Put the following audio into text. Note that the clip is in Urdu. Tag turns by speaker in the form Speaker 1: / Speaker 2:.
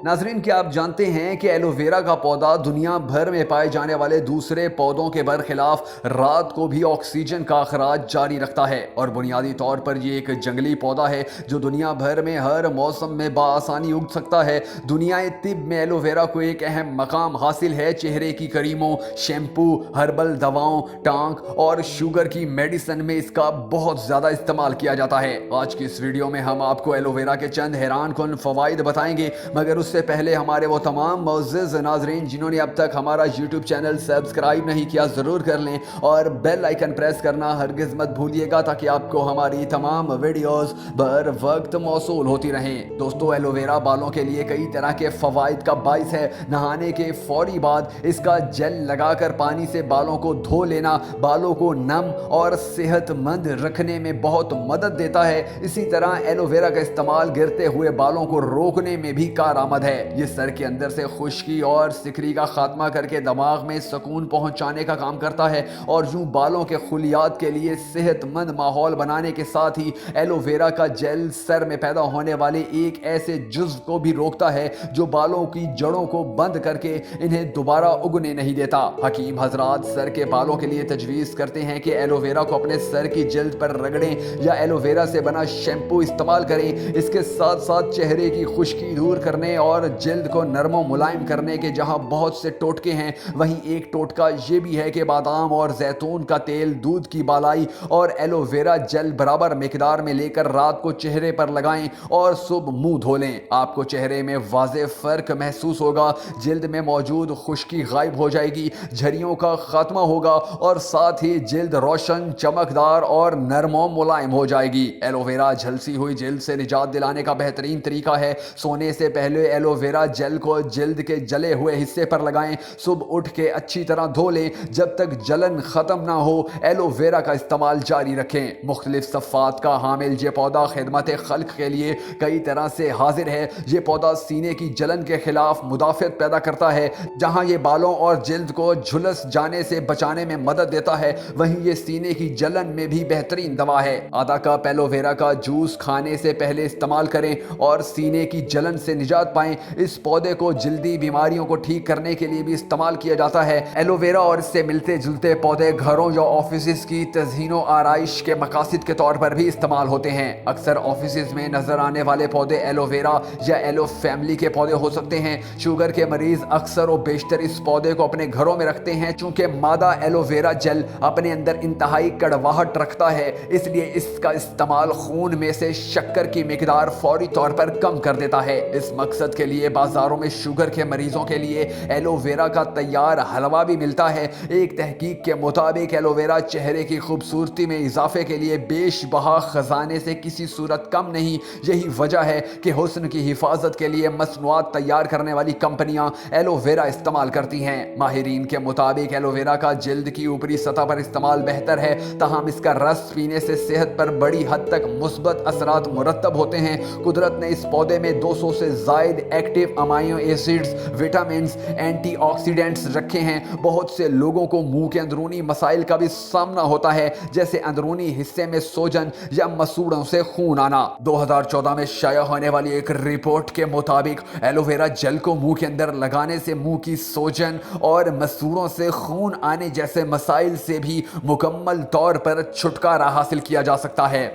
Speaker 1: ناظرین، کیا آپ جانتے ہیں کہ ایلو ویرا کا پودا دنیا بھر میں پائے جانے والے دوسرے پودوں کے برخلاف رات کو بھی آکسیجن کا اخراج جاری رکھتا ہے، اور بنیادی طور پر یہ ایک جنگلی پودا ہے جو دنیا بھر میں ہر موسم میں بآسانی اگ سکتا ہے۔ دنیا طب میں ایلو ویرا کو ایک اہم مقام حاصل ہے۔ چہرے کی کریموں، شیمپو، ہربل دواؤں، ٹانک اور شوگر کی میڈیسن میں اس کا بہت زیادہ استعمال کیا جاتا ہے۔ آج کی اس ویڈیو میں ہم آپ کو ایلو ویرا کے چند حیران کن فوائد بتائیں گے، مگر اس سے پہلے ہمارے وہ تمام معزز ناظرین جنہوں نے اب تک ہمارا یوٹیوب چینل سبسکرائب نہیں کیا، ضرور کر لیں اور بیل آئیکن پریس کرنا ہرگز مت بھولیے گا تاکہ آپ کو ہماری تمام ویڈیوز بر وقت موصول ہوتی رہیں۔ دوستو، ایلو ویرا بالوں کے لیے کئی طرح کے فوائد کا باعث ہے۔ نہانے کے فوری بعد اس کا جیل لگا کر پانی سے بالوں کو دھو لینا بالوں کو نم اور صحت مند رکھنے میں بہت مدد دیتا ہے۔ اسی طرح ایلو ویرا کا استعمال گرتے ہوئے بالوں کو روکنے میں بھی کارآمد ہے۔ یہ سر کے اندر سے خشکی اور سکری کا خاتمہ کر کے دماغ میں سکون پہنچانے کا کام کرتا ہے، اور یوں بالوں کے خلیات کے لیے صحت مند ماحول بنانے کے ساتھ ہی ایلو ویرا کا جیل سر میں پیدا ہونے والے ایک ایسے جزو کو بھی روکتا ہے جو بالوں کی جڑوں کو بند کر کے انہیں دوبارہ اگنے نہیں دیتا۔ حکیم حضرات سر کے بالوں کے لیے تجویز کرتے ہیں کہ ایلو ویرا کو اپنے سر کی جلد پر رگڑیں یا ایلو ویرا سے بنا شیمپو استعمال کریں۔ اس کے ساتھ ساتھ چہرے کی خشکی دور کرنے اور جلد کو نرم و ملائم کرنے کے جہاں بہت سے ٹوٹکے ہیں، وہیں ایک ٹوٹکا یہ بھی ہے کہ بادام اور زیتون کا تیل دودھ کی بالائی اور ایلو ویرا جل برابر مقدار میں لے کر رات کو چہرے پر لگائیں اور صبح منہ دھو لیں۔ آپ کو چہرے میں واضح فرق محسوس ہوگا، جلد میں موجود خشکی غائب ہو جائے گی، جھریوں کا خاتمہ ہوگا اور ساتھ ہی جلد روشن، چمکدار اور نرم و ملائم ہو جائے گی۔ ایلو ویرا جھلسی ہوئی جلد سے نجات دلانے کا بہترین طریقہ ہے۔ سونے سے پہلے ایلو ویرا جل کو جلد کے جلے ہوئے حصے پر لگائیں۔ صبح اٹھ کے اچھی طرح دھو لیں۔ جب تک جلن ختم نہ ہو ایلو ویرا کا استعمال جاری رکھیں۔ مختلف صفات کا حامل یہ پودا خدمت خلق کے لیے کئی طرح سے حاضر ہے۔ یہ پودا سینے کی جلن کے خلاف مدافعت پیدا کرتا ہے۔ جہاں یہ بالوں اور جلد کو جھلس جانے سے بچانے میں مدد دیتا ہے، وہیں یہ سینے کی جلن میں بھی بہترین دوا ہے۔ آدھا کپ ایلو ویرا کا جوس کھانے سے پہلے استعمال کریں اور سینے کی جلن سے نجات پائیں۔ اس پودے کو جلدی بیماریوں کو ٹھیک کرنے کے لیے بھی استعمال کیا جاتا ہے۔ ایلو ویرا اور اس سے ملتے جلتے پودے گھروں یا آفیسز کی تزئین و آرائش کے مقاصد کے طور پر بھی استعمال ہوتے ہیں۔ اکثر آفیسز میں نظر آنے والے پودے ایلو ویرا یا ایلو فیملی کے پودے ہو سکتے ہیں۔ شوگر کے مریض اکثر و بیشتر اس پودے کو اپنے گھروں میں رکھتے ہیں، چونکہ مادہ ایلو ویرا جل اپنے اندر انتہائی کڑواہٹ رکھتا ہے، اس لیے اس کا استعمال خون میں سے شکر کی مقدار فوری طور پر کم کر دیتا ہے۔ اس مقصد کے لیے بازاروں میں شوگر کے مریضوں کے لیے ایلو ویرا کا تیار حلوہ بھی ملتا ہے۔ ایک تحقیق کے مطابق ایلو ویرا چہرے کی خوبصورتی میں اضافے کے لیے بیش بہا خزانے سے کسی صورت کم نہیں۔ یہی وجہ ہے کہ حسن کی حفاظت کے لیے مصنوعات تیار کرنے والی کمپنیاں ایلو ویرا استعمال کرتی ہیں۔ ماہرین کے مطابق ایلو ویرا کا جلد کی اوپری سطح پر استعمال بہتر ہے، تاہم اس کا رس پینے سے صحت پر بڑی حد تک مثبت اثرات مرتب ہوتے ہیں۔ قدرت نے اس پودے میں 200 سے زائد active amino acids, vitamins, antioxidants رکھے ہیں۔ بہت سے لوگوں کو منہ کے اندرونی مسائل کا بھی سامنا ہوتا ہے، جیسے اندرونی حصے میں سوجن یا مسوڑوں سے خون آنا۔ 2014 میں شائع ہونے والی ایک رپورٹ کے مطابق ایلو ویرا جل کو منہ کے اندر لگانے سے منہ کی سوجن اور مسوڑوں سے خون آنے جیسے مسائل سے بھی مکمل طور پر چھٹکارا حاصل کیا جا سکتا ہے۔